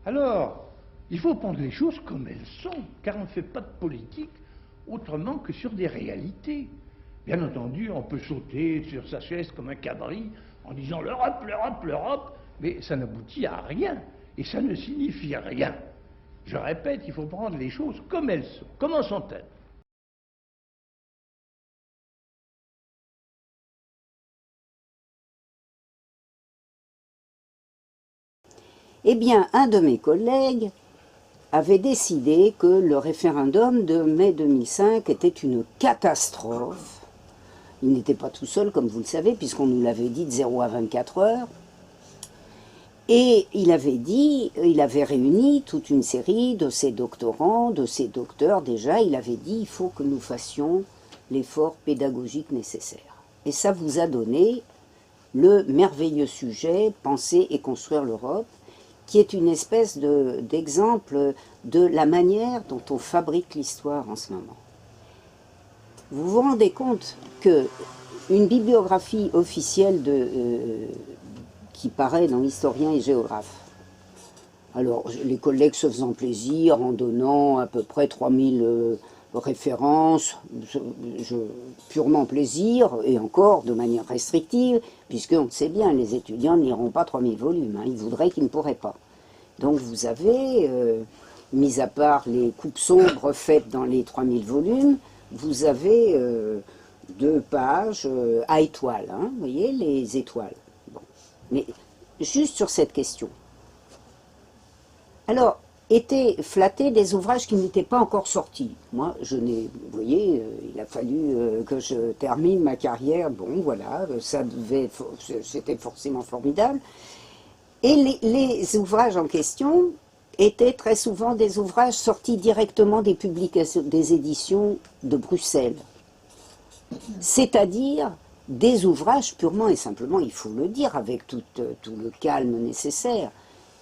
Alors, il faut prendre les choses comme elles sont, car on ne fait pas de politique autrement que sur des réalités. Bien entendu, on peut sauter sur sa chaise comme un cabri en disant l'Europe, l'Europe, l'Europe, mais ça n'aboutit à rien, et ça ne signifie rien. Je répète, il faut prendre les choses comme elles sont. Comment sont-elles? Eh bien, un de mes collègues avait décidé que le référendum de mai 2005 était une catastrophe. Il n'était pas tout seul, comme vous le savez, puisqu'on nous l'avait dit de 0 à 24 heures. Et il avait réuni toute une série de ses doctorants, de ses docteurs déjà. Il avait dit, il faut que nous fassions l'effort pédagogique nécessaire. Et ça vous a donné le merveilleux sujet « Penser et construire l'Europe », qui est une espèce d'exemple de la manière dont on fabrique l'histoire en ce moment. Vous vous rendez compte qu'une bibliographie officielle qui paraît dans Historien et Géographe, alors les collègues se faisant plaisir en donnant à peu près 3000 références, purement plaisir, et encore de manière restrictive, puisqu'on sait bien, les étudiants n'iront pas 3000 volumes, hein, ils voudraient qu'ils ne pourraient pas. Donc vous avez, mis à part les coupes sombres faites dans les 3000 volumes, vous avez 2 pages à étoiles, hein, vous voyez, les étoiles. Bon. Mais juste sur cette question. Alors, étaient flattés des ouvrages qui n'étaient pas encore sortis. Moi, vous voyez, il a fallu que je termine ma carrière, bon, voilà, c'était forcément formidable. Et les ouvrages en question étaient très souvent des ouvrages sortis directement des publications, des éditions de Bruxelles. C'est-à-dire des ouvrages purement et simplement, il faut le dire, avec tout le calme nécessaire,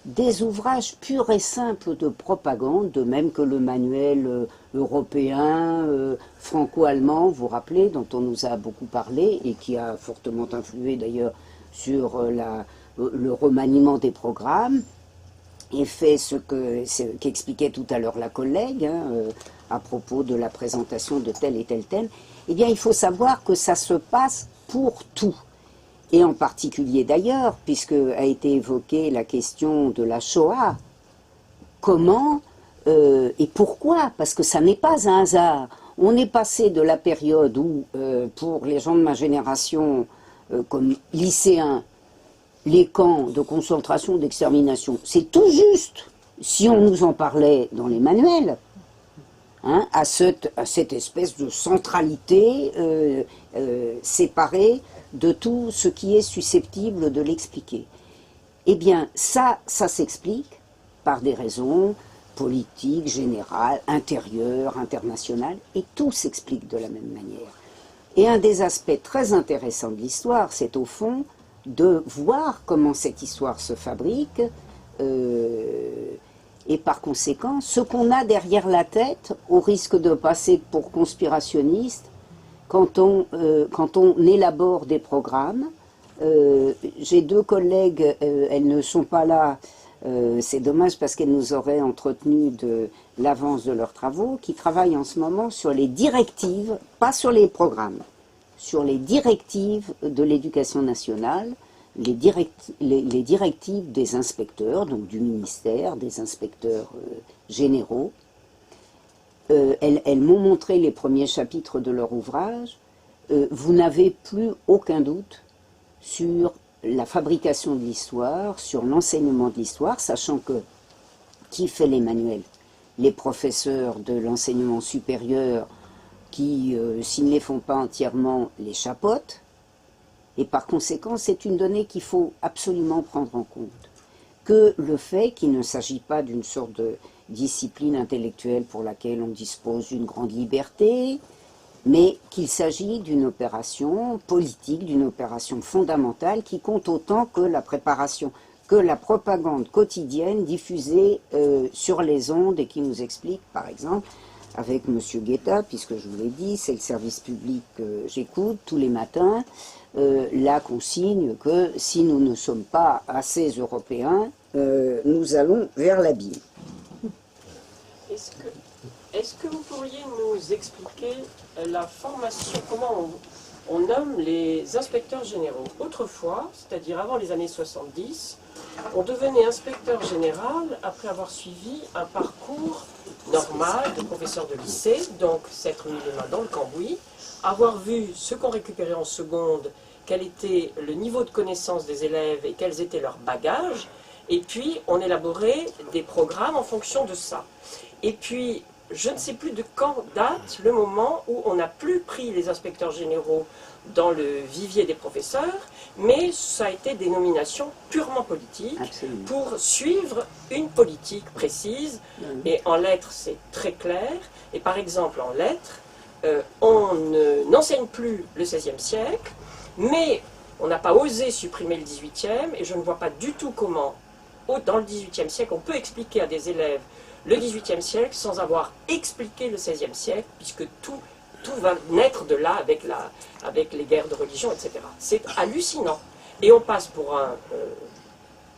des ouvrages purs et simples de propagande, de même que le manuel européen, franco-allemand, vous vous rappelez, dont on nous a beaucoup parlé, et qui a fortement influé d'ailleurs sur le remaniement des programmes, et fait ce qu'expliquait tout à l'heure la collègue, hein, à propos de la présentation de tel et tel thème. Eh bien, il faut savoir que ça se passe pour tout. Et en particulier d'ailleurs, puisque a été évoquée la question de la Shoah, comment et pourquoi? Parce que ça n'est pas un hasard. On est passé de la période où, pour les gens de ma génération, comme lycéens, les camps de concentration, d'extermination, c'est tout juste, si on nous en parlait dans les manuels, hein, à cette espèce de centralité séparée de tout ce qui est susceptible de l'expliquer. Eh bien, ça s'explique par des raisons politiques, générales, intérieures, internationales, et tout s'explique de la même manière. Et un des aspects très intéressants de l'histoire, c'est au fond de voir comment cette histoire se fabrique, et par conséquent, ce qu'on a derrière la tête, au risque de passer pour conspirationniste, quand on élabore des programmes. J'ai 2 collègues, elles ne sont pas là, c'est dommage parce qu'elles nous auraient entretenu de l'avance de leurs travaux, qui travaillent en ce moment sur les directives, pas sur les programmes, sur les directives de l'éducation nationale, les directives des inspecteurs, donc du ministère, des inspecteurs généraux. Elles m'ont montré les premiers chapitres de leur ouvrage. Vous n'avez plus aucun doute sur la fabrication de l'histoire, sur l'enseignement de l'histoire, sachant que qui fait les manuels? Les professeurs de l'enseignement supérieur qui, s'ils ne les font pas entièrement, les chapeautent. Et par conséquent, c'est une donnée qu'il faut absolument prendre en compte. Que le fait qu'il ne s'agit pas d'une sorte de discipline intellectuelle pour laquelle on dispose d'une grande liberté, mais qu'il s'agit d'une opération politique, d'une opération fondamentale qui compte autant que la préparation, que la propagande quotidienne diffusée sur les ondes et qui nous explique, par exemple, avec M. Guetta, puisque je vous l'ai dit, c'est le service public que j'écoute tous les matins, la consigne que si nous ne sommes pas assez européens, nous allons vers l'abîme. Est-ce que vous pourriez nous expliquer la formation, comment on nomme les inspecteurs généraux? Autrefois, c'est-à-dire avant les années 70, on devenait inspecteur général après avoir suivi un parcours normal de professeur de lycée, donc s'être mis les mains dans le cambouis, avoir vu ce qu'on récupérait en seconde, quel était le niveau de connaissance des élèves et quels étaient leurs bagages, et puis on élaborait des programmes en fonction de ça. Et puis, je ne sais plus de quand date le moment où on n'a plus pris les inspecteurs généraux dans le vivier des professeurs, mais ça a été des nominations purement politiques. Absolument. Pour suivre une politique précise. Et en lettres, c'est très clair. Et par exemple, en lettres, on n'enseigne plus le XVIe siècle, mais on n'a pas osé supprimer le XVIIIe, et je ne vois pas du tout comment, dans le XVIIIe siècle, on peut expliquer à des élèves le XVIIIe siècle sans avoir expliqué le XVIe siècle, puisque tout va naître de là avec les guerres de religion, etc. C'est hallucinant. Et on passe pour un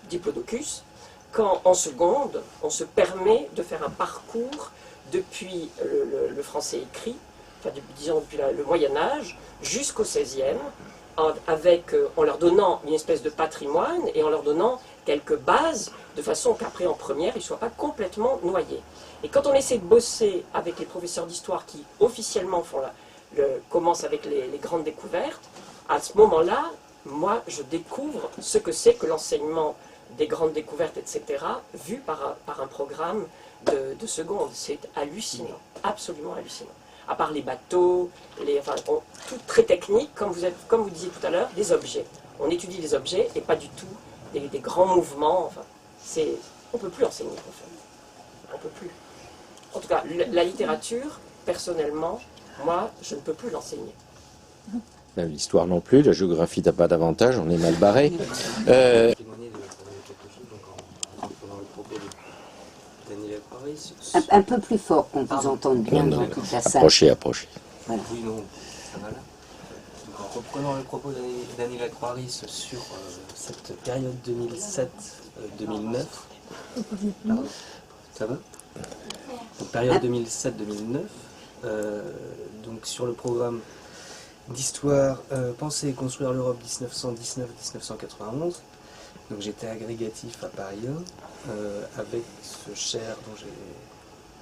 diplodocus quand, en seconde, on se permet de faire un parcours depuis le français écrit, enfin, disons depuis le Moyen-Âge, jusqu'au XVIe, en leur donnant une espèce de patrimoine et en leur donnant quelques bases, de façon qu'après en première, ils ne soient pas complètement noyés. Et quand on essaie de bosser avec les professeurs d'histoire qui officiellement commencent avec les grandes découvertes, à ce moment-là, moi je découvre ce que c'est que l'enseignement des grandes découvertes, etc., vu par un programme de seconde. C'est hallucinant, absolument hallucinant. À part les bateaux, tout très technique, comme vous disiez tout à l'heure, des objets. On étudie les objets et pas du tout des grands mouvements. Enfin, on ne peut plus enseigner, en fait. On ne peut plus. En tout cas, la littérature, personnellement, moi, je ne peux plus l'enseigner. L'histoire non plus, la géographie n'a pas d'avantage, on est mal barré. Un peu plus fort qu'on vous entende bien dans toute la salle. Approchez. Voilà. Oui, non, ça va là. Donc, en reprenant le propos d'Annie Lacroix-Ris sur cette période 2007-2009, ça va? Donc, période 2007-2009, donc sur le programme d'histoire, penser et construire l'Europe 1919-1991. Donc j'étais agrégatif à Paris 1, avec ce cher dont j'ai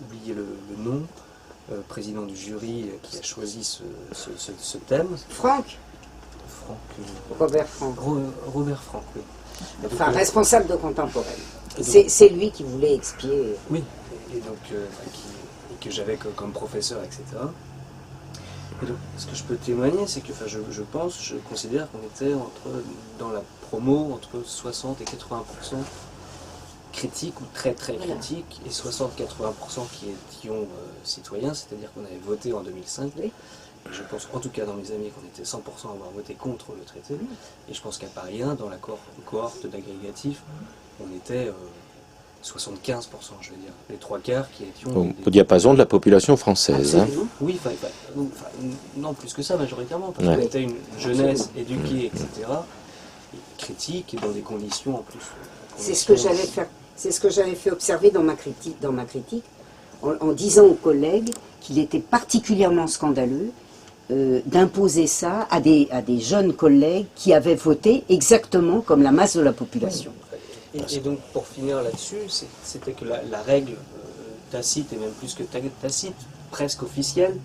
oublié le nom, président du jury qui a choisi ce thème. Robert Franck. Robert Franck, oui. Enfin, responsable de contemporaine. C'est lui qui voulait expier. Oui, et donc que j'avais comme professeur, etc. Et donc, ce que je peux témoigner, c'est que je considère qu'on était dans la promo entre 60 et 80% critiques ou très très critiques, et 60-80% qui étions citoyens, c'est-à-dire qu'on avait voté en 2005. Oui. Et je pense, en tout cas dans mes amis, qu'on était 100% à avoir voté contre le traité. Et je pense qu'à Paris 1, dans la cohorte d'agrégatifs, on était 75%, je veux dire, les trois quarts qui étions... Au diapason de la population française. Hein. Oui, non, plus que ça, majoritairement, parce qu'on était une jeunesse éduquée, etc., et critique, et dans des conditions en plus... C'est ce que j'avais fait observer dans ma critique, en disant aux collègues qu'il était particulièrement scandaleux d'imposer ça à des jeunes collègues qui avaient voté exactement comme la masse de la population. Et donc, pour finir là-dessus, c'était que la règle tacite, et même plus que tacite, presque officielle,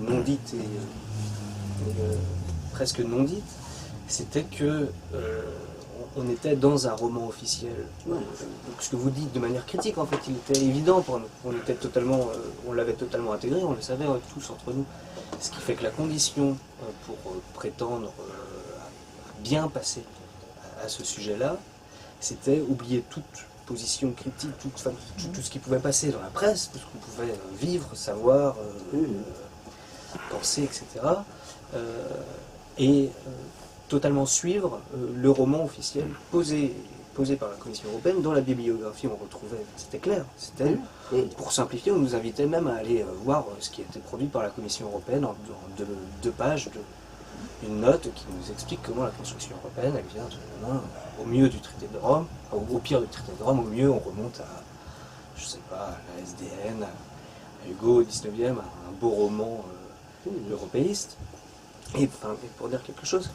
non dite et presque non dite, c'était que on était dans un roman officiel. Donc, ce que vous dites de manière critique, en fait, il était évident pour nous. On l'avait totalement intégré, on le savait tous entre nous. Ce qui fait que la condition pour prétendre à bien passer à ce sujet-là, c'était oublier toute position critique, tout ce qui pouvait passer dans la presse, tout ce qu'on pouvait vivre, savoir, penser, etc. Et totalement suivre le roman officiel posé posée par la Commission européenne. Dans la bibliographie, on retrouvait, c'était clair, c'était elle. Et pour simplifier, on nous invitait même à aller voir ce qui était produit par la Commission européenne en deux pages, une note qui nous explique comment la construction européenne, elle vient au mieux du traité de Rome, au pire du traité de Rome, au mieux on remonte à, je sais pas, à la SDN, à Hugo au 19e, à un beau roman européiste. Et pour dire quelque chose,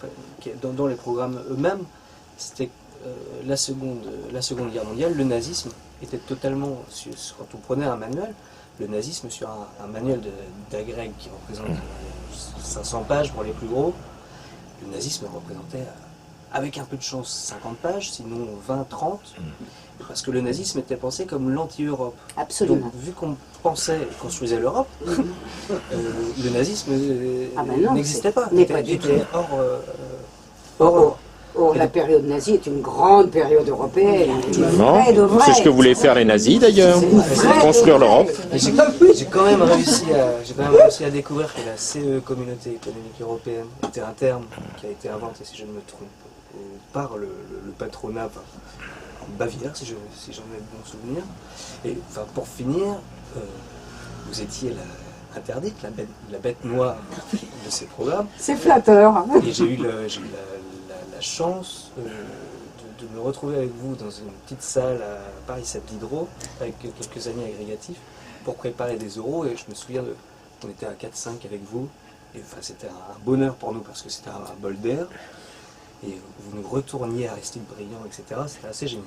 dans les programmes eux-mêmes, c'était la seconde Guerre mondiale, le nazisme était totalement, quand on prenait un manuel, le nazisme sur un manuel d'Agreg qui représente 500 pages pour les plus gros, le nazisme représentait, avec un peu de chance, 50 pages, sinon 20, 30, parce que le nazisme était pensé comme l'anti-Europe. Absolument. Donc, vu qu'on pensait et construisait l'Europe, le nazisme n'existait pas. N'est pas du tout. Hors Or, la période nazie est une grande période européenne. Non, c'est ce que voulaient faire les nazis d'ailleurs, construire l'Europe. J'ai quand même réussi à découvrir que la CE, Communauté économique européenne, était un terme qui a été inventé, si je ne me trompe, par le patronat en Bavière, si j'en ai de bons souvenirs. Et enfin, pour finir, vous étiez interdite, la bête noire de ces programmes. C'est flatteur. Et j'ai eu la chance de me retrouver avec vous dans une petite salle à Paris-7 Diderot, avec quelques amis agrégatifs, pour préparer des oraux. Et je me souviens, on était à 4-5 avec vous. Et enfin, c'était un bonheur pour nous parce que c'était un bol d'air. Et vous nous retourniez à Aristide Briand, etc. C'était assez génial.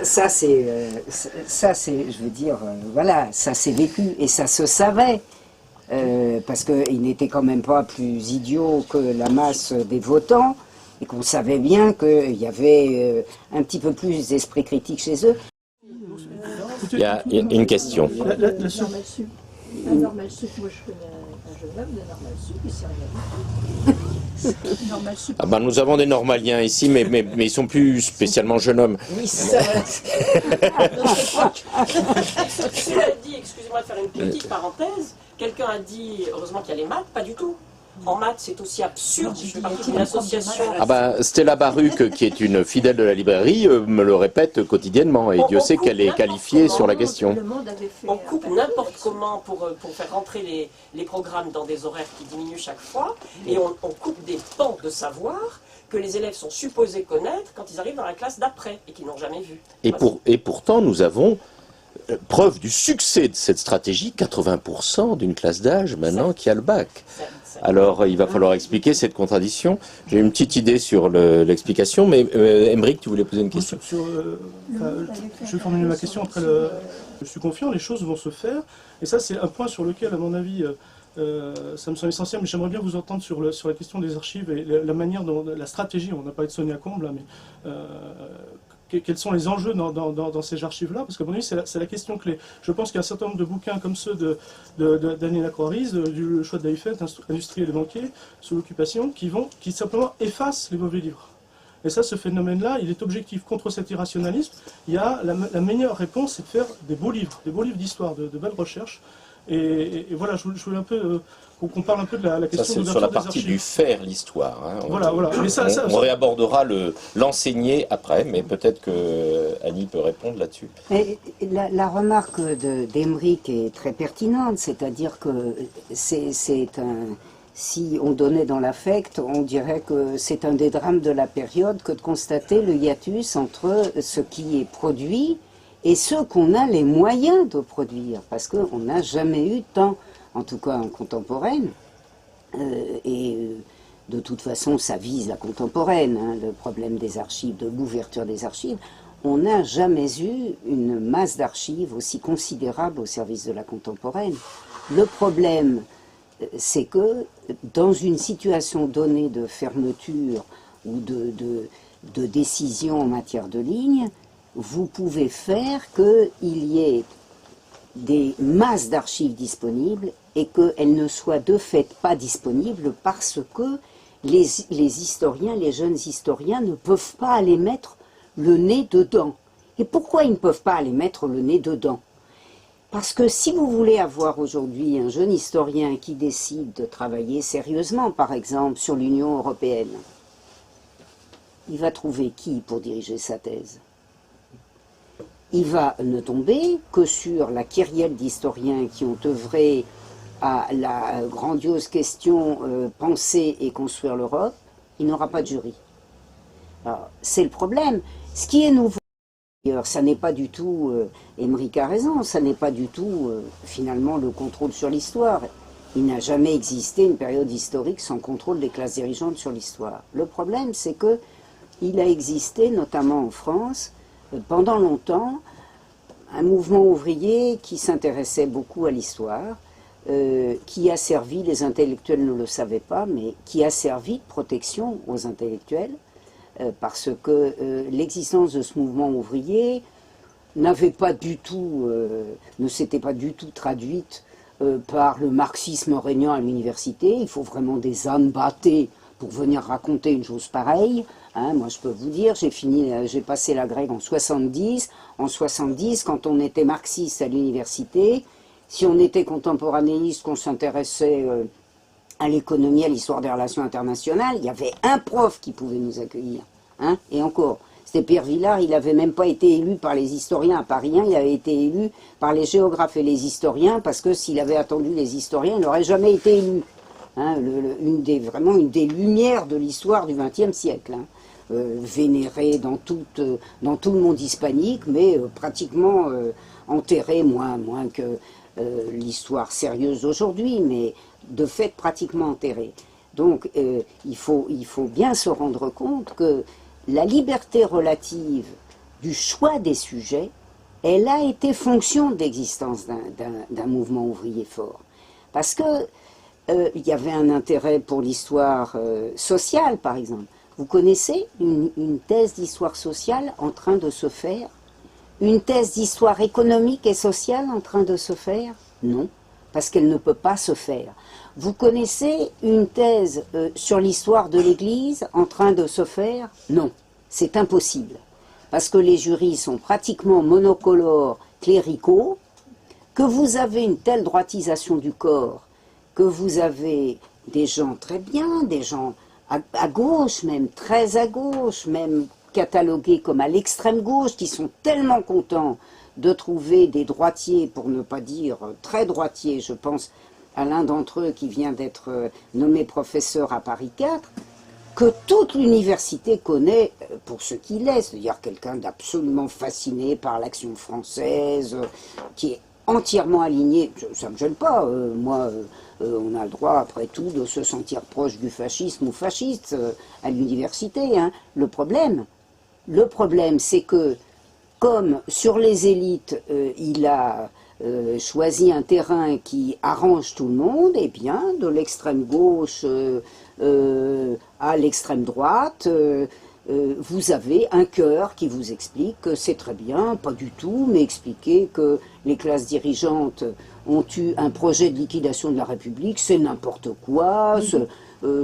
Ça c'est, je veux dire, voilà, ça s'est vécu et ça se savait. Parce qu'ils n'étaient quand même pas plus idiots que la masse des votants, et qu'on savait bien qu'il y avait un petit peu plus d'esprit critique chez eux. Il y a une question. Un normal sup, moi je connais un jeune homme de normal sup, il sait rien du tout. Normal sup. Ah ben, nous avons des normaliens ici, mais ils sont plus spécialement jeunes hommes. Oui, ça. Cela dit, excusez-moi de faire une petite parenthèse, quelqu'un a dit, heureusement qu'il y a les maths, pas du tout. En maths, c'est aussi absurde, je fais partie d'une association. Ah ben, Stella Baruch, qui est une fidèle de la librairie, me le répète quotidiennement, et Dieu sait qu'elle est qualifiée sur la question. On coupe n'importe comment pour faire rentrer les programmes dans des horaires qui diminuent chaque fois, et on coupe des pans de savoir que les élèves sont supposés connaître quand ils arrivent dans la classe d'après, et qu'ils n'ont jamais vu. Et pourtant, nous avons preuve du succès de cette stratégie, 80% d'une classe d'âge maintenant qui a le bac. Alors, il va falloir expliquer cette contradiction. J'ai une petite idée sur l'explication, mais Aymeric, tu voulais poser une question? Je vais formuler ma question après Je suis confiant, les choses vont se faire. Et ça, c'est un point sur lequel, à mon avis, ça me semble essentiel, mais j'aimerais bien vous entendre sur la question des archives et la manière dont la stratégie, on n'a pas de Sonia Combe, là, mais quels sont les enjeux dans ces archives-là? Parce qu'à mon avis, c'est la question clé. Je pense qu'il y a un certain nombre de bouquins comme ceux d'Annie Croix-Ries, du choix de Daïfet, Industriel et banquier, sous l'occupation, qui simplement effacent les mauvais livres. Et ça, ce phénomène-là, il est objectif contre cet irrationalisme. Il y a la meilleure réponse, c'est de faire des beaux livres d'histoire, de belles recherches. Et voilà, je voulais un peu qu'on parle un peu de la question ça, c'est sur la partie du faire l'histoire. Hein. Voilà. Mais on réabordera l'enseigner après, mais peut-être que Annie peut répondre là-dessus. La remarque d'Aymeric est très pertinente, c'est-à-dire que si on donnait dans l'affect, on dirait que c'est un des drames de la période que de constater le hiatus entre ce qui est produit et ce qu'on a les moyens de produire, parce qu'on n'a jamais eu tant, en tout cas en contemporaine, de toute façon ça vise la contemporaine, hein, le problème des archives, de l'ouverture des archives, on n'a jamais eu une masse d'archives aussi considérable au service de la contemporaine. Le problème, c'est que dans une situation donnée de fermeture ou de décision en matière de ligne, vous pouvez faire qu'il y ait des masses d'archives disponibles et qu'elles ne soient de fait pas disponibles parce que les historiens, les jeunes historiens ne peuvent pas aller mettre le nez dedans. Et pourquoi ils ne peuvent pas aller mettre le nez dedans? Parce que si vous voulez avoir aujourd'hui un jeune historien qui décide de travailler sérieusement, par exemple, sur l'Union européenne, il va trouver qui pour diriger sa thèse? Il va ne tomber que sur la kyrielle d'historiens qui ont œuvré à la grandiose question penser et construire l'Europe. Il n'aura pas de jury. Alors, c'est le problème. Ce qui est nouveau, d'ailleurs, ça n'est pas du tout, Émeric a raison, ça n'est pas du tout, finalement, le contrôle sur l'histoire. Il n'a jamais existé une période historique sans contrôle des classes dirigeantes sur l'histoire. Le problème, c'est que il a existé, notamment en France, pendant longtemps, un mouvement ouvrier qui s'intéressait beaucoup à l'histoire, qui a servi, les intellectuels ne le savaient pas, mais qui a servi de protection aux intellectuels, parce que l'existence de ce mouvement ouvrier n'avait pas du tout, ne s'était pas du tout traduite par le marxisme régnant à l'université. Il faut vraiment des âmes battées pour venir raconter une chose pareille. Hein, moi, je peux vous dire, j'ai passé la grecque en 70. En 70, quand on était marxiste à l'université, si on était contemporanéiste, qu'on s'intéressait à l'économie, à l'histoire des relations internationales, il y avait un prof qui pouvait nous accueillir. Hein, et encore, c'était Pierre Villard, il n'avait même pas été élu par les historiens à Paris 1, il avait été élu par les géographes et les historiens, parce que s'il avait attendu les historiens, il n'aurait jamais été élu. Hein, vraiment une des lumières de l'histoire du XXe siècle. Hein. Vénéré dans tout le monde hispanique, mais pratiquement enterré, moins que l'histoire sérieuse d'aujourd'hui, mais de fait pratiquement enterré. Donc il faut bien se rendre compte que la liberté relative du choix des sujets, elle a été fonction de l'existence d'un mouvement ouvrier fort. Parce que il y avait un intérêt pour l'histoire sociale, par exemple. Vous connaissez une thèse d'histoire sociale en train de se faire? Une thèse d'histoire économique et sociale en train de se faire? Non, parce qu'elle ne peut pas se faire. Vous connaissez une thèse sur l'histoire de l'Église en train de se faire? Non, c'est impossible. Parce que les jurys sont pratiquement monocolores, cléricaux, que vous avez une telle droitisation du corps, que vous avez des gens très bien, des gens à gauche même, très à gauche, même catalogués comme à l'extrême gauche, qui sont tellement contents de trouver des droitiers, pour ne pas dire très droitiers, je pense à l'un d'entre eux qui vient d'être nommé professeur à Paris 4, que toute l'université connaît pour ce qu'il est, c'est-à-dire quelqu'un d'absolument fasciné par l'action française, qui est entièrement aligné, ça ne me gêne pas, moi, on a le droit, après tout, de se sentir proche du fascisme ou fasciste à l'université. Hein. Le problème, c'est que, comme sur les élites, il a choisi un terrain qui arrange tout le monde, et bien, de l'extrême gauche à l'extrême droite, vous avez un cœur qui vous explique que c'est très bien, pas du tout, mais expliquer que les classes dirigeantes ont eu un projet de liquidation de la République, c'est n'importe quoi,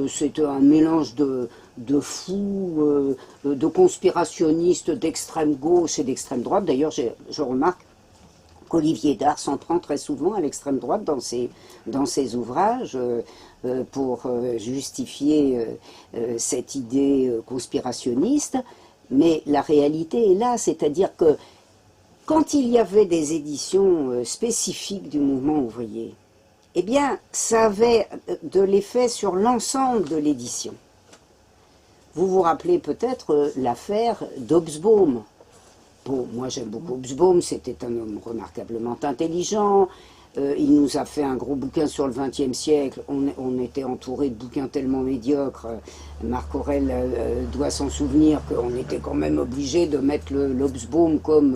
c'est un mélange de fous, de conspirationnistes d'extrême gauche et d'extrême droite. D'ailleurs, je remarque qu'Olivier Dard s'en prend très souvent à l'extrême droite dans ses ouvrages pour justifier cette idée conspirationniste. Mais la réalité est là, c'est-à-dire que quand il y avait des éditions spécifiques du mouvement ouvrier, eh bien, ça avait de l'effet sur l'ensemble de l'édition. Vous vous rappelez peut-être l'affaire d'Hobsbawm. Bon, moi j'aime beaucoup Hobsbawm, c'était un homme remarquablement intelligent, il nous a fait un gros bouquin sur le XXe siècle, on était entouré de bouquins tellement médiocres, Marc Aurèle doit s'en souvenir qu'on était quand même obligé de mettre l'Hobsbawm comme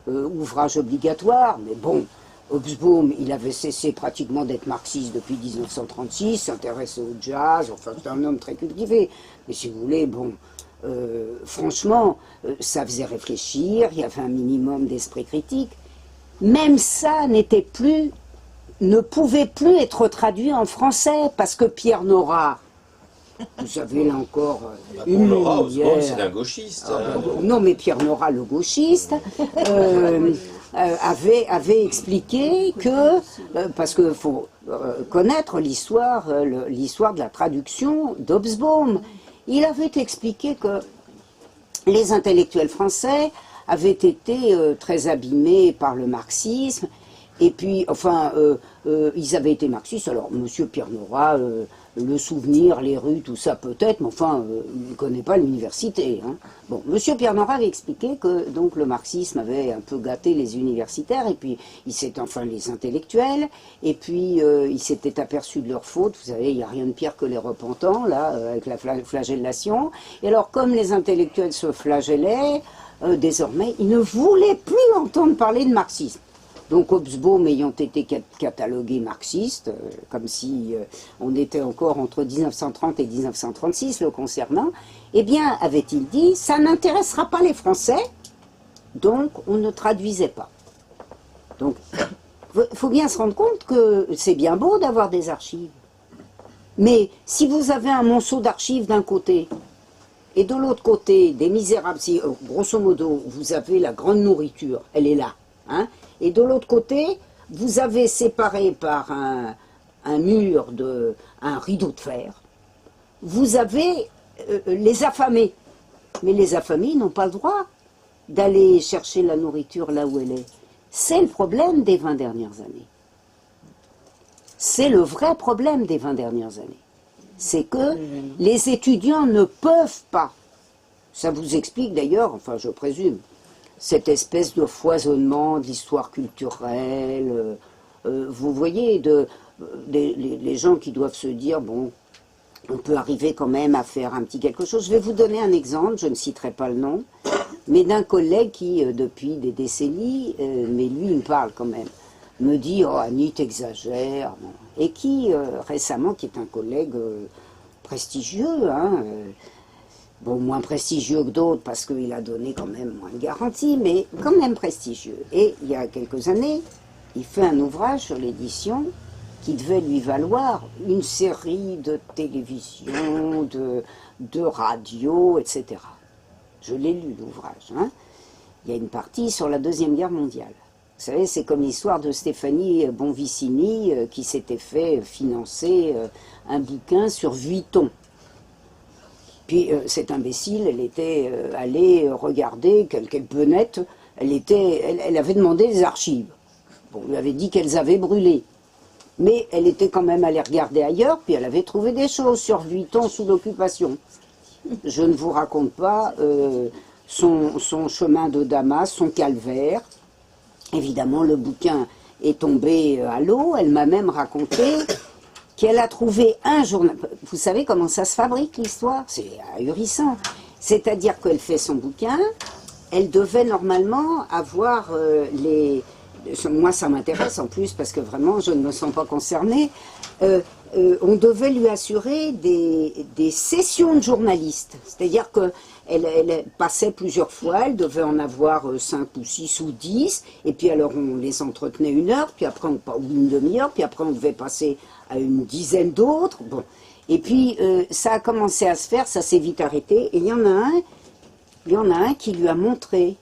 ouvrage obligatoire, mais bon, Hobsbawm, il avait cessé pratiquement d'être marxiste depuis 1936, s'intéressait au jazz, enfin c'est un homme très cultivé, mais si vous voulez, bon... franchement, ça faisait réfléchir, il y avait un minimum d'esprit critique. Même ça ne pouvait plus être traduit en français, parce que Pierre Nora, vous savez là encore, une Nora, c'est un gauchiste. Non, mais Pierre Nora, le gauchiste, avait expliqué que, parce qu'il faut connaître l'histoire de la traduction d'Hobsbawm, il avait expliqué que les intellectuels français avaient été très abîmés par le marxisme, et puis, enfin, ils avaient été marxistes. Alors, M. Pierre Nora, le souvenir, les rues, tout ça peut-être, mais enfin, il ne connaît pas l'université. Hein. Bon, M. Pierre Nora avait expliqué que donc le marxisme avait un peu gâté les universitaires, et puis enfin les intellectuels, et puis il s'était aperçu de leur faute. Vous savez, il n'y a rien de pire que les repentants, là, avec la flagellation. Et alors, comme les intellectuels se flagellaient, désormais, ils ne voulaient plus entendre parler de marxisme. Donc Hobsbawm ayant été catalogué marxiste, comme si on était encore entre 1930 et 1936 le concernant, eh bien, avait-il dit, ça n'intéressera pas les Français, donc on ne traduisait pas. Donc, il faut bien se rendre compte que c'est bien beau d'avoir des archives. Mais si vous avez un monceau d'archives d'un côté, et de l'autre côté, des misérables, si, grosso modo, vous avez la grande nourriture, elle est là, hein. Et de l'autre côté, vous avez séparé par un mur, un rideau de fer, vous avez les affamés. Mais les affamés n'ont pas le droit d'aller chercher la nourriture là où elle est. C'est le problème des 20 dernières années. C'est le vrai problème des 20 dernières années. C'est que les étudiants ne peuvent pas. Ça vous explique d'ailleurs, enfin je présume, cette espèce de foisonnement d'histoire culturelle. Vous voyez, les gens qui doivent se dire, bon, on peut arriver quand même à faire un petit quelque chose. Je vais vous donner un exemple, je ne citerai pas le nom, mais d'un collègue qui, depuis des décennies, mais lui il me parle quand même, me dit, oh Annie, t'exagères, et qui, récemment, qui est un collègue prestigieux, hein, bon, moins prestigieux que d'autres parce qu'il a donné quand même moins de garanties, mais quand même prestigieux. Et il y a quelques années, il fait un ouvrage sur l'édition qui devait lui valoir une série de télévision, de radio, etc. Je l'ai lu, l'ouvrage. Hein. Il y a une partie sur la Deuxième Guerre mondiale. Vous savez, c'est comme l'histoire de Stéphanie Bonvicini qui s'était fait financer un bouquin sur Vuitton. Puis cette imbécile, elle était allée regarder, quelle benette, elle avait demandé des archives. Bon, on lui avait dit qu'elles avaient brûlé. Mais elle était quand même allée regarder ailleurs, puis elle avait trouvé des choses sur Vuitton sous l'occupation. Je ne vous raconte pas son chemin de Damas, son calvaire. Évidemment, le bouquin est tombé à l'eau. Elle m'a même raconté qu'elle a trouvé un journal. Vous savez comment ça se fabrique, l'histoire? C'est ahurissant. C'est-à-dire qu'elle fait son bouquin, elle devait normalement avoir moi, ça m'intéresse en plus, parce que vraiment, je ne me sens pas concernée. On devait lui assurer des sessions de journalistes. C'est-à-dire qu'elle passait plusieurs fois, elle devait en avoir 5 ou 6 ou 10, et puis alors on les entretenait 1 heure, puis après ou une demi-heure, puis après on devait passer à une dizaine d'autres. Bon. Et puis ça a commencé à se faire, ça s'est vite arrêté, et il y en a un qui lui a montré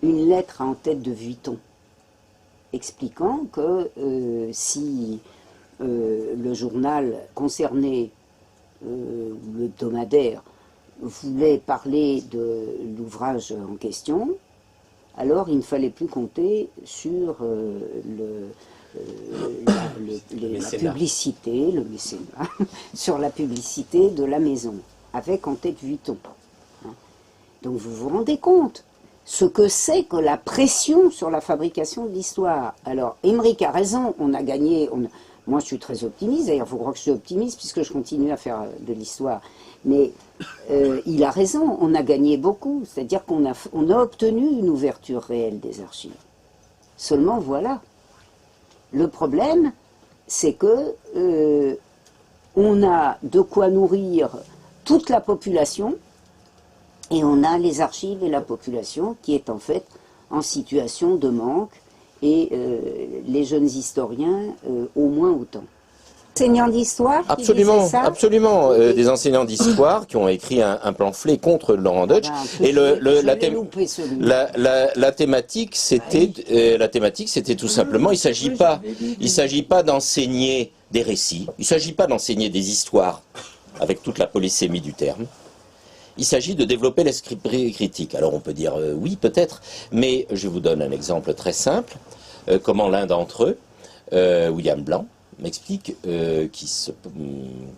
une lettre en tête de Vuitton, expliquant que si le journal concerné, le hebdomadaire, voulait parler de l'ouvrage en question, alors il ne fallait plus compter sur la publicité, le mécénat, sur la publicité de la maison, avec en tête Vuitton. Donc vous vous rendez compte ce que c'est que la pression sur la fabrication de l'histoire. Alors, Émeric a raison, on a gagné, moi je suis très optimiste, d'ailleurs il faut croire que je suis optimiste puisque je continue à faire de l'histoire, mais il a raison, on a gagné beaucoup, c'est-à-dire qu'on a obtenu une ouverture réelle des archives. Seulement voilà, le problème c'est que on a de quoi nourrir toute la population, et on a les archives et la population qui est en fait en situation de manque, et les jeunes historiens au moins autant. Enseignants d'histoire? Absolument, absolument. Des enseignants d'histoire qui ont écrit un pamphlet contre Laurent Deutsch. Et la thématique, c'était tout simplement, il ne s'agit pas d'enseigner des récits, il ne s'agit pas d'enseigner des histoires avec toute la polysémie du terme. il s'agit de développer l'esprit critique. Alors on peut dire oui, peut-être, mais je vous donne un exemple très simple. Comment l'un d'entre eux, William Blanc, m'explique, qui se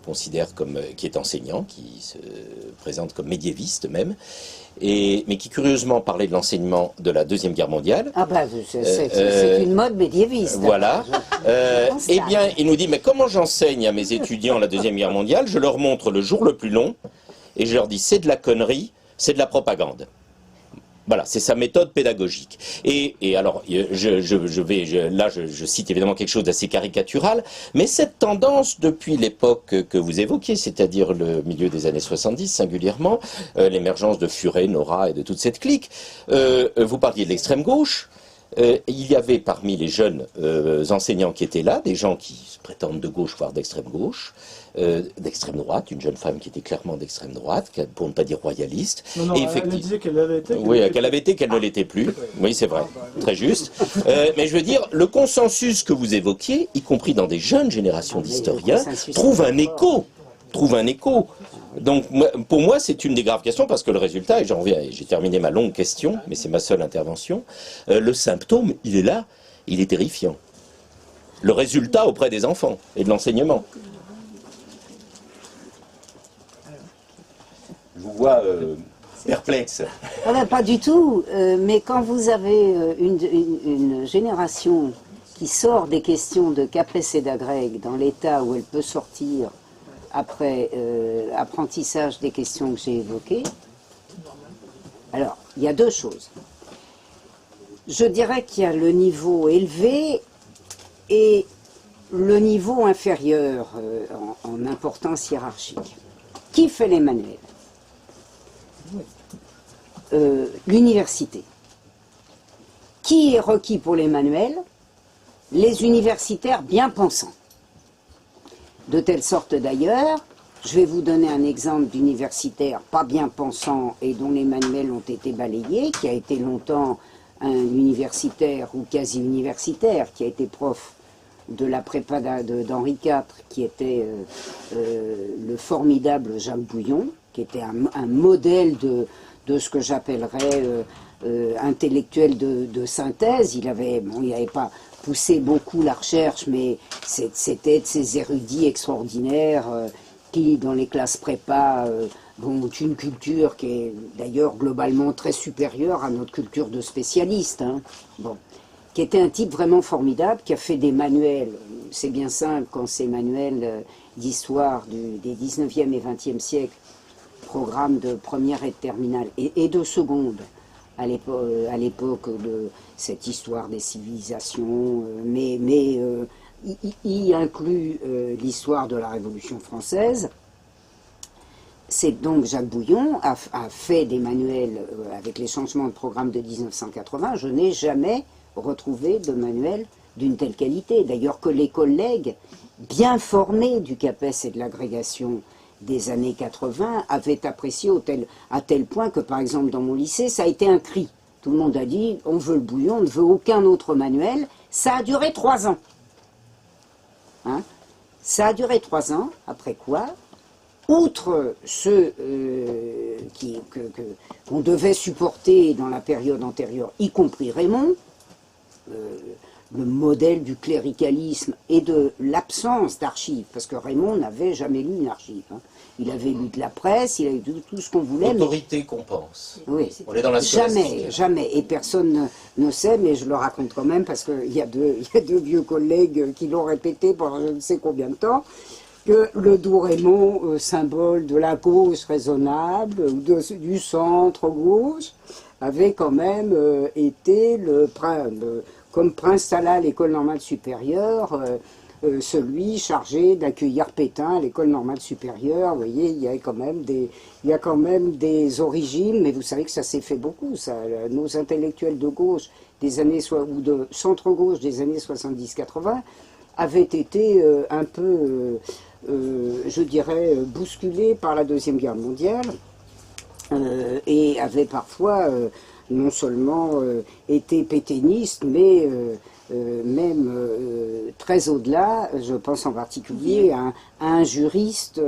considère comme, qui est enseignant, qui se présente comme médiéviste même, mais qui curieusement parlait de l'enseignement de la Deuxième Guerre mondiale. Ah bah, c'est une mode médiéviste. Voilà. Eh bien, il nous dit, mais comment j'enseigne à mes étudiants la Deuxième Guerre mondiale? Je leur montre le jour le plus long, et je leur dis, c'est de la connerie, c'est de la propagande. Voilà, c'est sa méthode pédagogique. Et alors, je cite évidemment quelque chose d'assez caricatural, mais cette tendance, depuis l'époque que vous évoquiez, c'est-à-dire le milieu des années 70 singulièrement, l'émergence de Furet, Nora et de toute cette clique, vous parliez de l'extrême gauche. Il y avait parmi les jeunes enseignants qui étaient là, des gens qui se prétendent de gauche, voire d'extrême gauche, d'extrême droite, une jeune femme qui était clairement d'extrême droite, pour ne pas dire royaliste. Non, non, et elle disait qu'elle l'avait été. Oui, qu'elle avait été, qu'elle ne l'était plus. Oui, c'est vrai, très juste. Mais je veux dire, le consensus que vous évoquiez, y compris dans des jeunes générations d'historiens, trouve un écho. Donc, pour moi, c'est une des graves questions, parce que le résultat, et j'en reviens, j'ai terminé ma longue question, mais c'est ma seule intervention, le symptôme, il est là, il est terrifiant. Le résultat auprès des enfants et de l'enseignement. Je vous vois perplexe. Ah ben, pas du tout, mais quand vous avez une génération qui sort des questions de Capes et d'Agrègue dans l'état où elle peut sortir après apprentissage des questions que j'ai évoquées, alors, il y a deux choses. Je dirais qu'il y a le niveau élevé et le niveau inférieur en importance hiérarchique. Qui fait les manuels? L'université. Qui est requis pour les manuels? Les universitaires bien pensants. De telle sorte d'ailleurs, je vais vous donner un exemple d'universitaire pas bien pensant et dont les manuels ont été balayés, qui a été longtemps un universitaire ou quasi-universitaire, qui a été prof de la prépa d'Henri IV, qui était le formidable Jacques Bouillon, qui était un modèle de ce que j'appellerais intellectuel de synthèse. Il avait pas poussé beaucoup la recherche, mais c'était de ces érudits extraordinaires qui, dans les classes prépa, ont une culture qui est d'ailleurs globalement très supérieure à notre culture de spécialiste. Hein. Bon. Qui était un type vraiment formidable, qui a fait des manuels. C'est bien simple quand ces manuels d'histoire des 19e et 20e siècles, programme de première et de terminale et de seconde, à l'époque de cette histoire des civilisations, mais y inclut l'histoire de la Révolution française. C'est donc Jacques Bouillon a fait des manuels avec les changements de programme de 1980. Je n'ai jamais retrouvé de manuel d'une telle qualité. D'ailleurs que les collègues bien formés du CAPES et de l'agrégation des années 80 avaient apprécié à tel point que, par exemple, dans mon lycée, ça a été un cri. Tout le monde a dit, on veut le Bouillon, on ne veut aucun autre manuel. Ça a duré 3 ans. Hein? Ça a duré 3 ans, après quoi, outre ceux qu'on devait supporter dans la période antérieure, y compris Raymond, le modèle du cléricalisme et de l'absence d'archives, parce que Raymond n'avait jamais lu une archive. Hein. Il avait lu de la presse, il avait lu tout ce qu'on voulait. L'autorité qu'on pense. Oui. On est dans la Jamais, jamais. Et personne ne sait, mais je le raconte quand même, parce qu'il y a deux vieux collègues qui l'ont répété pendant je ne sais combien de temps, que le doux Raymond, symbole de la gauche raisonnable, du centre-gauche, avait quand même été comme prince Talal à l'école normale supérieure, celui chargé d'accueillir Pétain à l'école normale supérieure. Vous voyez, il y a quand même des origines, mais vous savez que ça s'est fait beaucoup, ça. Nos intellectuels de gauche ou de centre-gauche des années 70-80 avaient été un peu, je dirais, bousculés par la Deuxième Guerre mondiale et avaient parfois non seulement été pétainiste, mais même très au-delà. Je pense en particulier à un juriste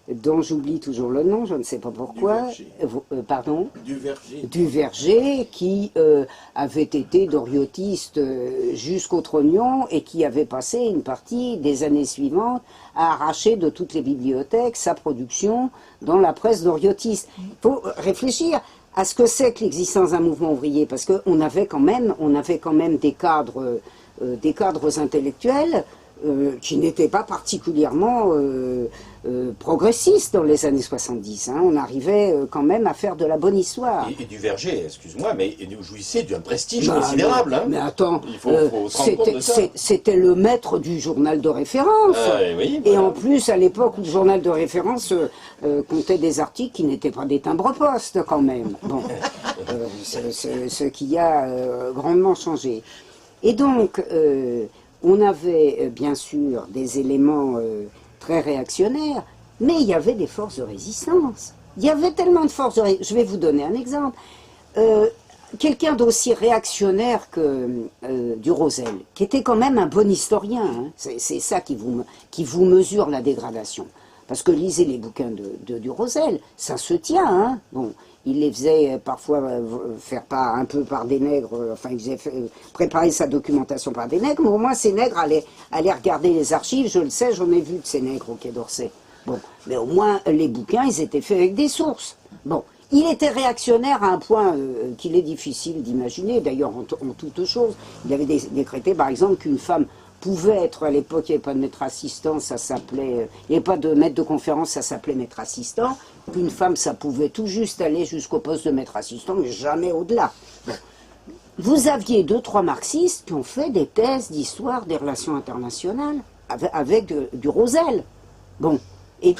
dont j'oublie toujours le nom, je ne sais pas pourquoi. Pardon ? Duverger, qui avait été doriotiste jusqu'au trognon et qui avait passé une partie des années suivantes à arracher de toutes les bibliothèques sa production dans la presse doriotiste. Il faut réfléchir à ce que c'est que l'existence d'un mouvement ouvrier, parce qu'on avait quand même des cadres intellectuels qui n'étaient pas particulièrement progressistes dans les années 70. Hein. On arrivait quand même à faire de la bonne histoire. Et Duverger, excuse-moi, mais vous jouissez d'un prestige considérable. Mais attends, il faut se rendre compte de ça. C'était le maître du journal de référence. Oui, et en plus, à l'époque où le journal de référence comptait des articles qui n'étaient pas des timbres-poste quand même. Bon, ce qui a grandement changé. Et donc, on avait bien sûr des éléments très réactionnaires, mais il y avait des forces de résistance. Il y avait tellement de forces de résistance. Je vais vous donner un exemple. Quelqu'un d'aussi réactionnaire que Durosel, qui était quand même un bon historien, hein. C'est ça qui vous mesure la dégradation. Parce que lisez les bouquins de Durosel, ça se tient. Hein. Bon, il les faisait parfois faire un peu par des nègres, enfin il faisait préparer sa documentation par des nègres, mais au moins ces nègres allaient regarder les archives, je le sais, j'en ai vu de ces nègres au Quai d'Orsay. Bon, mais au moins les bouquins, ils étaient faits avec des sources. Bon, il était réactionnaire à un point qu'il est difficile d'imaginer, d'ailleurs en toute chose. Il avait décrété par exemple qu'une femme pouvait être, à l'époque il n'y avait pas de maître assistant, ça s'appelait, il n'y avait pas de maître de conférence, ça s'appelait maître assistant. Une femme, ça pouvait tout juste aller jusqu'au poste de maître assistant, mais jamais au-delà. Bon. Vous aviez 2-3 marxistes qui ont fait des thèses d'histoire des relations internationales avec Durosel. Bon, et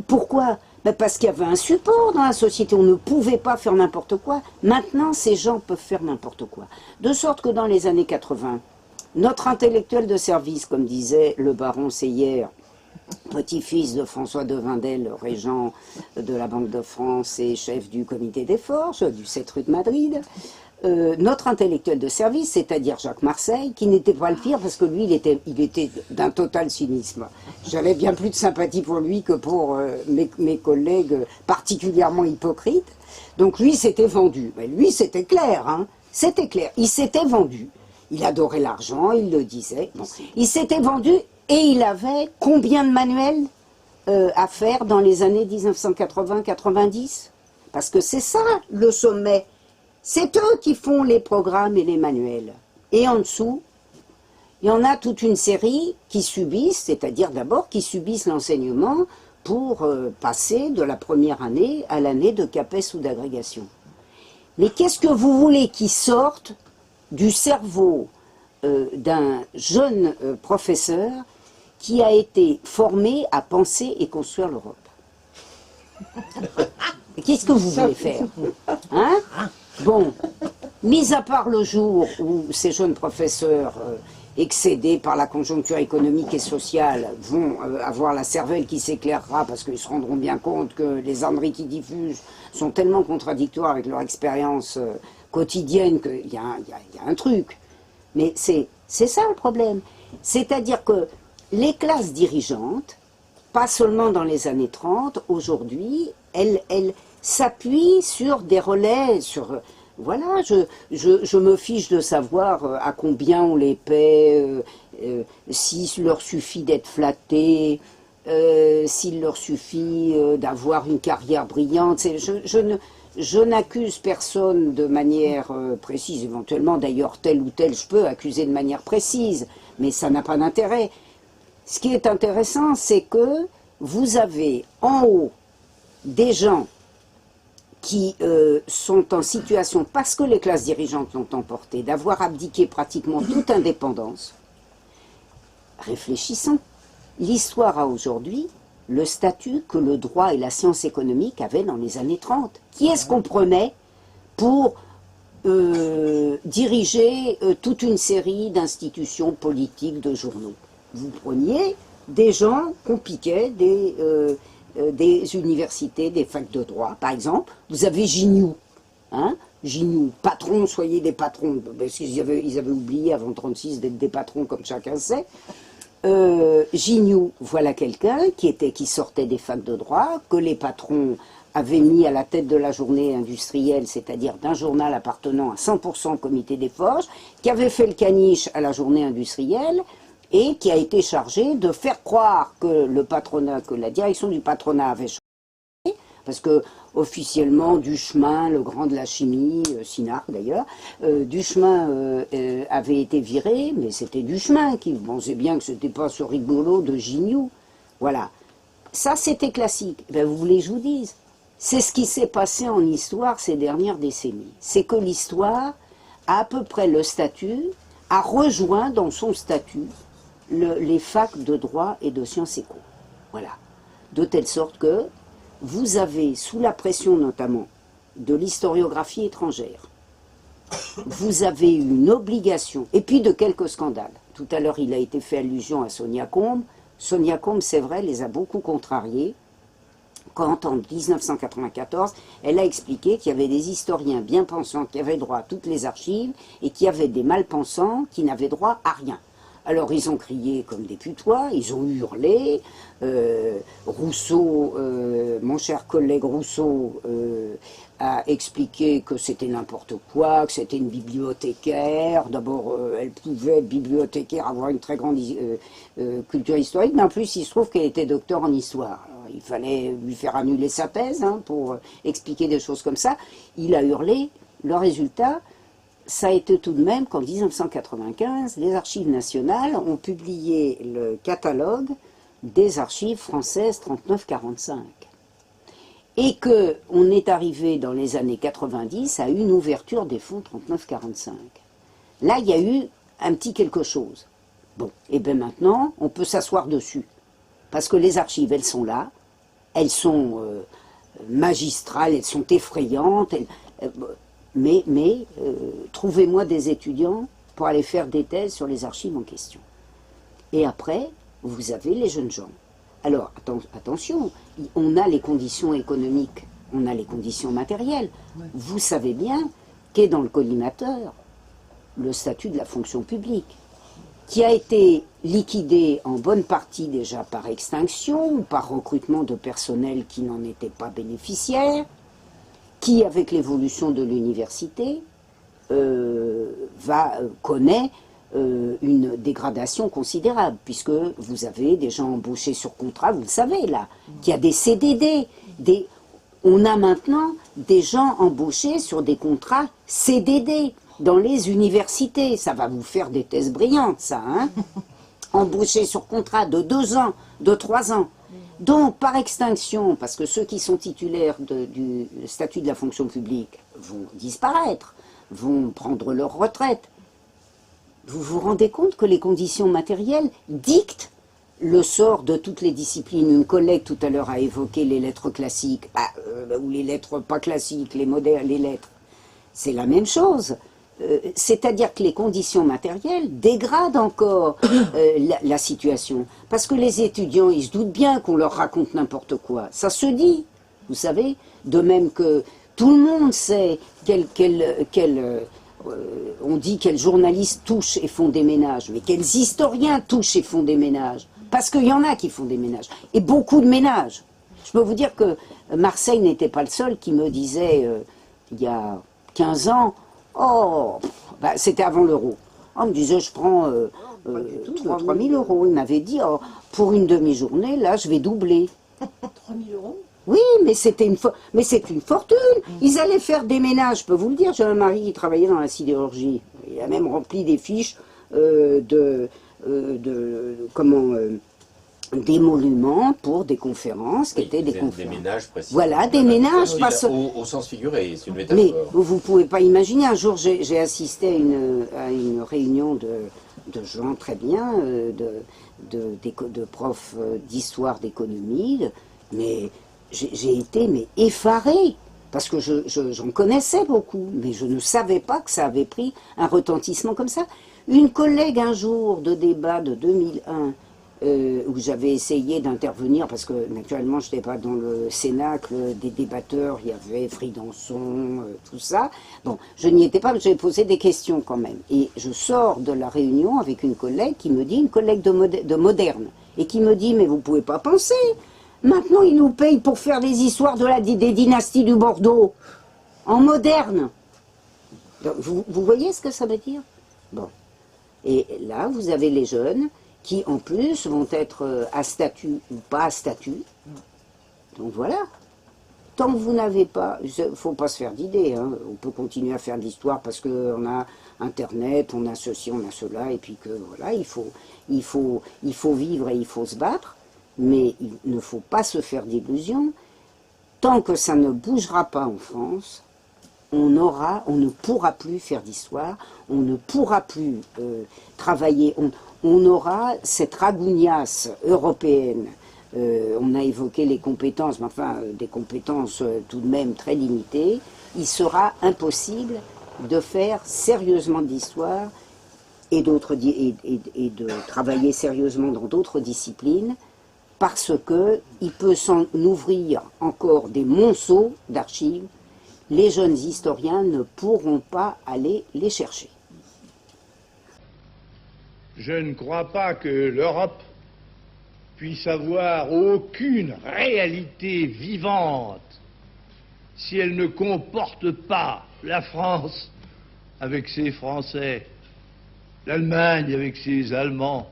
pourquoi ? Ben parce qu'il y avait un support dans la société, on ne pouvait pas faire n'importe quoi. Maintenant, ces gens peuvent faire n'importe quoi. De sorte que dans les années 80, notre intellectuel de service, comme disait le baron Seyer, petit-fils de François de Vindel, régent de la Banque de France et chef du comité des forges du 7 rue de Madrid, notre intellectuel de service, c'est-à-dire Jacques Marseille, qui n'était pas le pire parce que lui, il était d'un total cynisme. J'avais bien plus de sympathie pour lui que pour mes collègues particulièrement hypocrites. Donc lui, s'était vendu. Mais lui, c'était clair, hein. C'était clair. Il s'était vendu. Il adorait l'argent, il le disait. Bon. Il s'était vendu et il avait combien de manuels à faire dans les années 1980-90 ? Parce que c'est ça, le sommet. C'est eux qui font les programmes et les manuels. Et en dessous, il y en a toute une série qui subissent, c'est-à-dire d'abord qui subissent l'enseignement pour passer de la première année à l'année de CAPES ou d'agrégation. Mais qu'est-ce que vous voulez qu'ils sortent du cerveau d'un jeune professeur qui a été formé à penser et construire l'Europe? Qu'est-ce que vous voulez faire? Hein? Bon, mis à part le jour où ces jeunes professeurs excédés par la conjoncture économique et sociale vont avoir la cervelle qui s'éclairera parce qu'ils se rendront bien compte que les âneries qu'ils diffusent sont tellement contradictoires avec leur expérience quotidienne qu'il y a un truc. Mais c'est ça le problème. C'est-à-dire que les classes dirigeantes, pas seulement dans les années 30, aujourd'hui, elles s'appuient sur des relais, sur... Voilà, je me fiche de savoir à combien on les paie, s'il leur suffit d'être flattés, s'il leur suffit d'avoir une carrière brillante. Je n'accuse personne de manière précise, éventuellement d'ailleurs tel ou tel je peux accuser de manière précise, mais ça n'a pas d'intérêt. Ce qui est intéressant, c'est que vous avez en haut des gens qui sont en situation, parce que les classes dirigeantes l'ont emporté, d'avoir abdiqué pratiquement toute indépendance. Réfléchissons. L'histoire a aujourd'hui le statut que le droit et la science économique avaient dans les années 30. Qui est-ce qu'on prenait pour diriger toute une série d'institutions politiques, de journaux? Vous preniez des gens qu'on piquait, des universités, des facs de droit. Par exemple, vous avez Gignoux, hein, Gignoux, patron, soyez des patrons, parce qu'ils avaient oublié avant 1936 d'être des patrons comme chacun sait. Gignoux, voilà quelqu'un qui sortait des facs de droit, que les patrons avaient mis à la tête de la journée industrielle, c'est-à-dire d'un journal appartenant à 100% au comité des forges, qui avait fait le caniche à la journée industrielle et qui a été chargé de faire croire que le patronat, que la direction du patronat avait changé, parce que officiellement Duchemin, le grand de la chimie, Sinard d'ailleurs, Duchemin avait été viré, mais c'était Duchemin qui pensait bien que c'était pas ce rigolo de Gignoux. Voilà. Ça c'était classique. Ben, vous voulez que je vous dise? C'est ce qui s'est passé en histoire ces dernières décennies. C'est que l'histoire, à peu près le statut, a rejoint dans son statut les facs de droit et de sciences éco. Voilà. De telle sorte que vous avez, sous la pression notamment de l'historiographie étrangère, vous avez une obligation, et puis de quelques scandales. Tout à l'heure, il a été fait allusion à Sonia Combes. Sonia Combes, c'est vrai, les a beaucoup contrariés, quand en 1994, elle a expliqué qu'il y avait des historiens bien pensants qui avaient droit à toutes les archives et qu'il y avait des malpensants qui n'avaient droit à rien. Alors ils ont crié comme des putois, ils ont hurlé, Rousseau, mon cher collègue Rousseau, a expliqué que c'était n'importe quoi, que c'était une bibliothécaire. D'abord, elle pouvait être bibliothécaire, avoir une très grande culture historique, mais en plus il se trouve qu'elle était docteur en histoire. Alors, il fallait lui faire annuler sa thèse pour expliquer des choses comme ça. Il a hurlé, le résultat, ça a été tout de même qu'en 1995, les archives nationales ont publié le catalogue des archives françaises 39-45. Et qu'on est arrivé dans les années 90 à une ouverture des fonds 39-45. Là, il y a eu un petit quelque chose. Bon, et bien maintenant, on peut s'asseoir dessus. Parce que les archives, elles sont là, elles sont magistrales, elles sont effrayantes, mais trouvez-moi des étudiants pour aller faire des thèses sur les archives en question. Et après, vous avez les jeunes gens. Alors, attention, on a les conditions économiques, on a les conditions matérielles. Ouais. Vous savez bien qu'est dans le collimateur le statut de la fonction publique, qui a été liquidé en bonne partie déjà par extinction ou par recrutement de personnel qui n'en était pas bénéficiaire, qui, avec l'évolution de l'université, connaît une dégradation considérable, puisque vous avez des gens embauchés sur contrat, vous le savez là, qu'il y a des CDD, on a maintenant des gens embauchés sur des contrats CDD dans les universités. Ça va vous faire des thèses brillantes, ça, hein? Embauchés sur contrat de 2 ans, de 3 ans. Donc, par extinction, parce que ceux qui sont titulaires du statut de la fonction publique vont disparaître, vont prendre leur retraite, vous vous rendez compte que les conditions matérielles dictent le sort de toutes les disciplines. Une collègue tout à l'heure a évoqué les lettres classiques, ou les lettres pas classiques, les modernes, les lettres. C'est la même chose. C'est-à-dire que les conditions matérielles dégradent encore la situation. Parce que les étudiants, ils se doutent bien qu'on leur raconte n'importe quoi. Ça se dit, vous savez, de même que tout le monde sait on dit quels journalistes touchent et font des ménages, mais quels historiens touchent et font des ménages. Parce qu'il y en a qui font des ménages, et beaucoup de ménages. Je peux vous dire que Marseille n'était pas le seul qui me disait, il y a 15 ans, oh, bah, c'était avant l'euro. On me disait, je prends 3 000 euros. Il m'avait dit, oh, pour une demi-journée, là, je vais doubler. 3 000 euros? Oui, mais c'est une fortune. Ils allaient faire des ménages, je peux vous le dire. J'ai un mari qui travaillait dans la sidérurgie. Il a même rempli des fiches d'émoluments pour des conférences qui étaient des conférences. Des ménages, précisément. Voilà, des ménages. Au sens figuré, c'est une métaphore. Mais vous ne pouvez pas imaginer. Un jour, j'ai assisté à une réunion de gens très bien, de profs d'histoire, d'économie, mais j'ai été effarée, parce que j'en connaissais beaucoup, mais je ne savais pas que ça avait pris un retentissement comme ça. Une collègue un jour de débat de 2001 où j'avais essayé d'intervenir, parce que naturellement je n'étais pas dans le cénacle des débatteurs, il y avait Fridanson, tout ça. Bon, je n'y étais pas, mais j'avais posé des questions quand même. Et je sors de la réunion avec une collègue qui me dit, une collègue de Moderne, et qui me dit, mais vous ne pouvez pas penser, maintenant ils nous payent pour faire des histoires des dynasties du Bordeaux, en Moderne. Donc, vous voyez ce que ça veut dire? Bon. Et là, vous avez les jeunes qui, en plus, vont être à statut ou pas à statut. Donc voilà. Tant que vous n'avez pas... Il ne faut pas se faire d'idées. Hein. On peut continuer à faire de l'histoire parce qu'on a Internet, on a ceci, on a cela, et puis que voilà, il faut vivre et il faut se battre. Mais il ne faut pas se faire d'illusions. Tant que ça ne bougera pas en France, on ne pourra plus faire d'histoire, on ne pourra plus travailler, on aura cette ragougnasse européenne. On a évoqué les compétences, mais enfin des compétences tout de même très limitées. Il sera impossible de faire sérieusement de l'histoire et de travailler sérieusement dans d'autres disciplines, parce qu'il peut s'en ouvrir encore des monceaux d'archives. Les jeunes historiens ne pourront pas aller les chercher. Je ne crois pas que l'Europe puisse avoir aucune réalité vivante si elle ne comporte pas la France avec ses Français, l'Allemagne avec ses Allemands,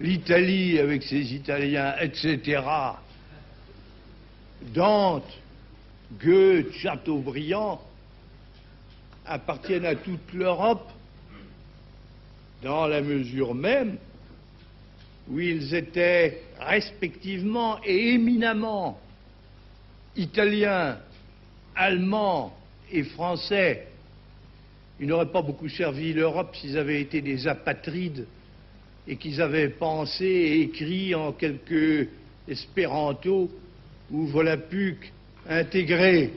l'Italie avec ses Italiens, etc. Dante, Goethe, Chateaubriand appartiennent à toute l'Europe dans la mesure même où ils étaient respectivement et éminemment italiens, allemands et français. Ils n'auraient pas beaucoup servi l'Europe s'ils avaient été des apatrides et qu'ils avaient pensé et écrit en quelques espéranto ou volapük intégrés.